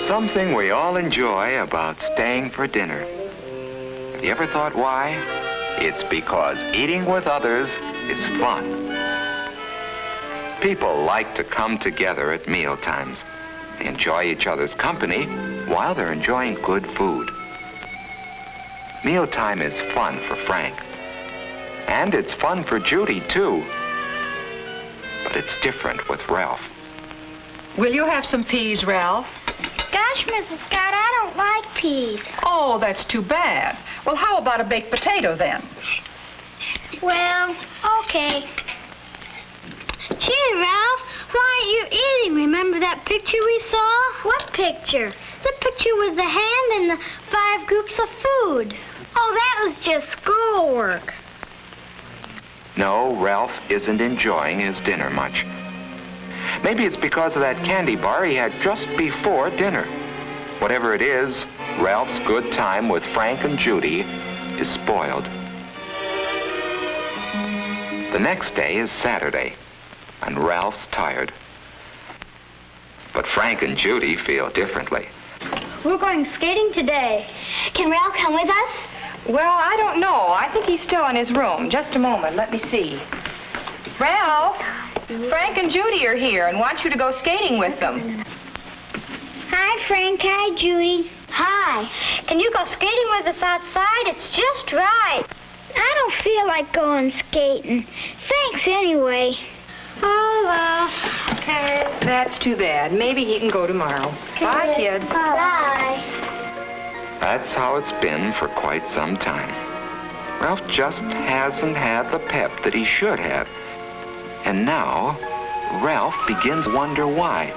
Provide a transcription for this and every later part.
something we all enjoy about staying for dinner. Have you ever thought why? It's because eating with others is fun. People like to come together at meal times. They enjoy each other's company while they're enjoying good food. Mealtime is fun for Frank. And it's fun for Judy, too. But it's different with Ralph. Will you have some peas, Ralph? Gosh, Mrs. Scott, I don't like peas. Oh, that's too bad. Well, how about a baked potato, then? Well, okay. Gee, Ralph, why aren't you eating? Remember that picture we saw? What picture? The picture with the hand and the 5 groups of food. Oh, that was just schoolwork. No, Ralph isn't enjoying his dinner much. Maybe it's because of that candy bar he had just before dinner. Whatever it is, Ralph's good time with Frank and Judy is spoiled. The next day is Saturday, and Ralph's tired. But Frank and Judy feel differently. We're going skating today. Can Ralph come with us? Well, I don't know. I think he's still in his room. Just a moment. Let me see. Ralph, Frank and Judy are here and want you to go skating with them. Hi, Frank. Hi, Judy. Hi. Can you go skating with us outside? It's just right. I don't feel like going skating. Thanks anyway. Oh, well, okay. That's too bad. Maybe he can go tomorrow. Bye, kids. Bye. That's how it's been for quite some time. Ralph just hasn't had the pep that he should have. And now, Ralph begins to wonder why.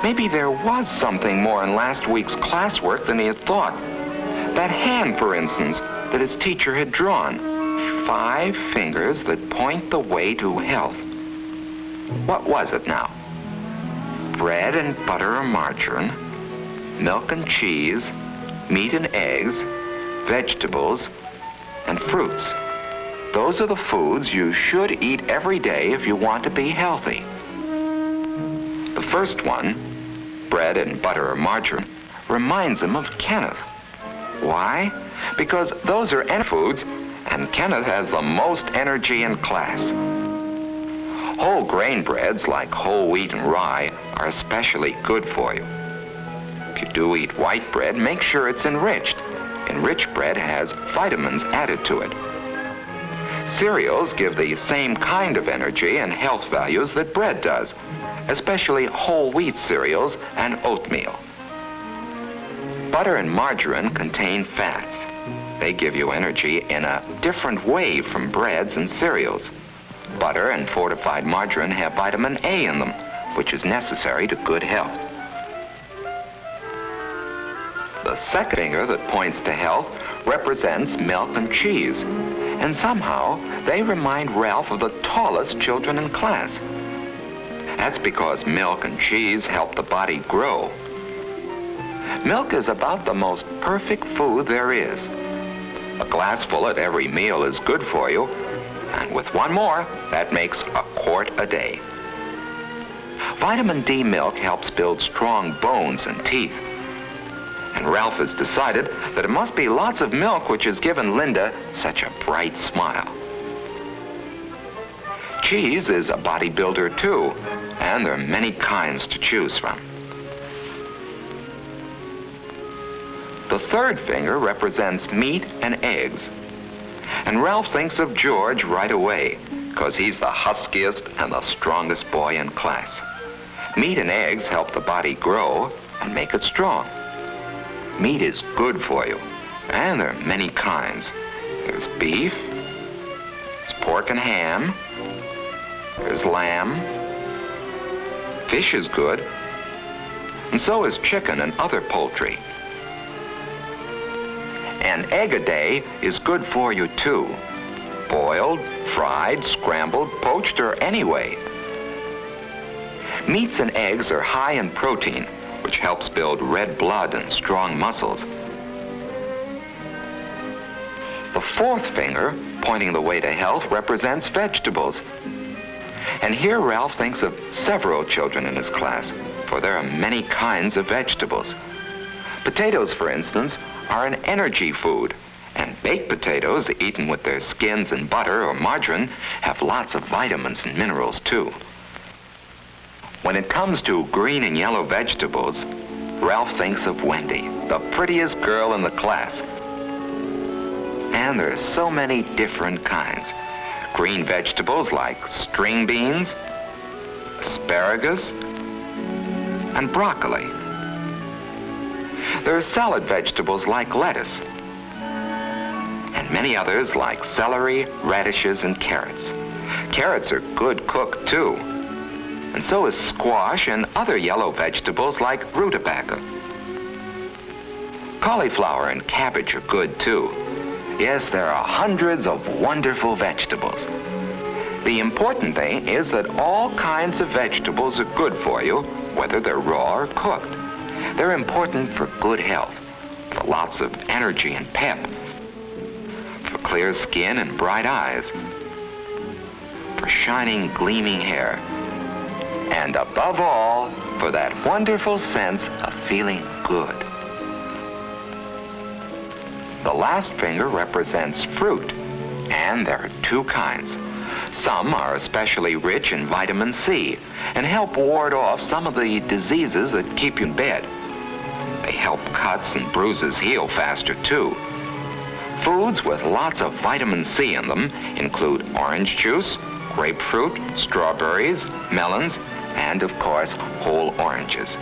Maybe there was something more in last week's classwork than he had thought. That hand, for instance, that his teacher had drawn. 5 fingers that point the way to health. What was it now? Bread and butter or margarine, milk and cheese, meat and eggs, vegetables, and fruits. Those are the foods you should eat every day if you want to be healthy. The first one, bread and butter or margarine, reminds him of Kenneth. Why? Because those are foods, and Kenneth has the most energy in class. Whole grain breads like whole wheat and rye are especially good for you. If you do eat white bread, make sure it's enriched. Enriched bread has vitamins added to it. Cereals give the same kind of energy and health values that bread does, especially whole wheat cereals and oatmeal. Butter and margarine contain fats. They give you energy in a different way from breads and cereals. Butter and fortified margarine have vitamin A in them, which is necessary to good health. The second finger that points to health represents milk and cheese. And somehow, they remind Ralph of the tallest children in class. That's because milk and cheese help the body grow. Milk is about the most perfect food there is. A glassful at every meal is good for you, and with one more, that makes a quart a day. Vitamin D milk helps build strong bones and teeth. And Ralph has decided that it must be lots of milk which has given Linda such a bright smile. Cheese is a bodybuilder too, and there are many kinds to choose from. The third finger represents meat and eggs. And Ralph thinks of George right away, because he's the huskiest and the strongest boy in class. Meat and eggs help the body grow and make it strong. Meat is good for you, and there are many kinds. There's beef, there's pork and ham, there's lamb, fish is good, and so is chicken and other poultry. An egg a day is good for you too. Boiled, fried, scrambled, poached, or any way. Meats and eggs are high in protein, which helps build red blood and strong muscles. The fourth finger, pointing the way to health, represents vegetables. And here Ralph thinks of several children in his class. for there are many kinds of vegetables. Potatoes, for instance, are an energy food, and baked potatoes, eaten with their skins and butter or margarine, have lots of vitamins and minerals, too. When it comes to green and yellow vegetables, Ralph thinks of Wendy, the prettiest girl in the class. And there are so many different kinds. Green vegetables like string beans, asparagus, and broccoli. There are salad vegetables like lettuce, and many others like celery, radishes, and carrots. Carrots are good cooked, too. And so is squash and other yellow vegetables like rutabaga. Cauliflower and cabbage are good, too. Yes, there are hundreds of wonderful vegetables. The important thing is that all kinds of vegetables are good for you, whether they're raw or cooked. They're important for good health, for lots of energy and pep, for clear skin and bright eyes, for shining, gleaming hair, and above all, for that wonderful sense of feeling good. The last finger represents fruit, and there are two kinds. Some are especially rich in vitamin C and help ward off some of the diseases that keep you in bed. They help cuts and bruises heal faster, too. Foods with lots of vitamin C in them include orange juice, grapefruit, strawberries, melons, and, of course, whole oranges.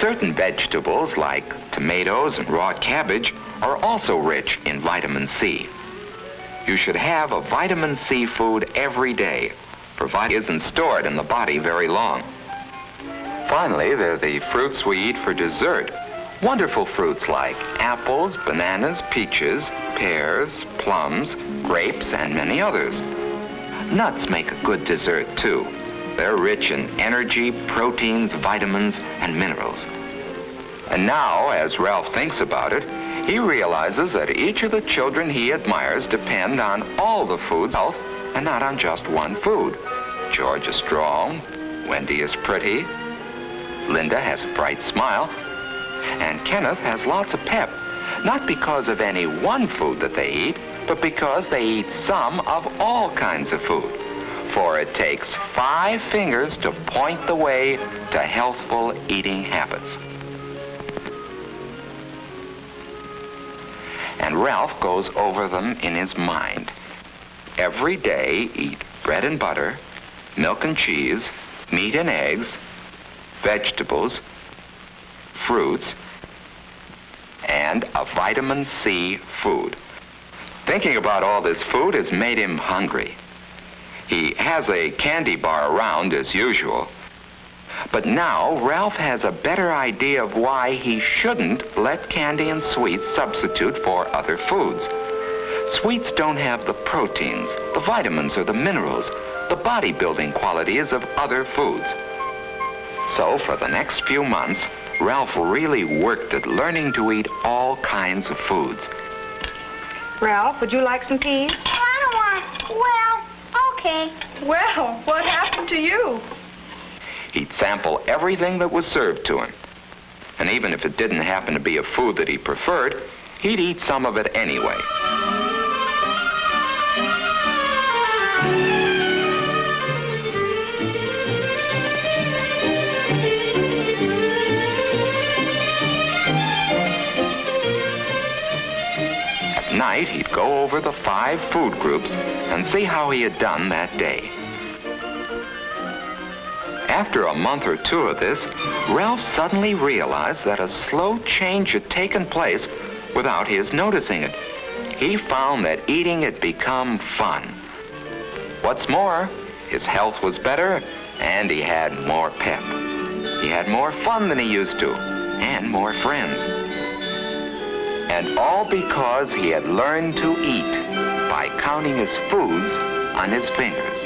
Certain vegetables, like tomatoes and raw cabbage, are also rich in vitamin C. You should have a vitamin C food every day, provided it isn't stored in the body very long. Finally, there are the fruits we eat for dessert. Wonderful fruits like apples, bananas, peaches, pears, plums, grapes, and many others. Nuts make a good dessert, too. They're rich in energy, proteins, vitamins, and minerals. And now, as Ralph thinks about it, he realizes that each of the children he admires depend on all the foods and not on just one food. George is strong, Wendy is pretty, Linda has a bright smile, and Kenneth has lots of pep, not because of any one food that they eat, but because they eat some of all kinds of food. For it takes 5 fingers to point the way to healthful eating habits. And Ralph goes over them in his mind. Every day, eat bread and butter, milk and cheese, meat and eggs, vegetables, fruits, and a vitamin C food. Thinking about all this food has made him hungry. He has a candy bar around as usual. But now Ralph has a better idea of why he shouldn't let candy and sweets substitute for other foods. Sweets don't have the proteins, the vitamins, or the minerals, the body-building qualities of other foods. So for the next few months, Ralph really worked at learning to eat all kinds of foods. Ralph, would you like some peas? I don't want. Well, okay. Well, what happened to you? He'd sample everything that was served to him. And even if it didn't happen to be a food that he preferred, he'd eat some of it anyway. At night, he'd go over the 5 food groups and see how he had done that day. After a month or 2 of this, Ralph suddenly realized that a slow change had taken place without his noticing it. He found that eating had become fun. What's more, his health was better and he had more pep. He had more fun than he used to and more friends. And all because he had learned to eat by counting his foods on his fingers.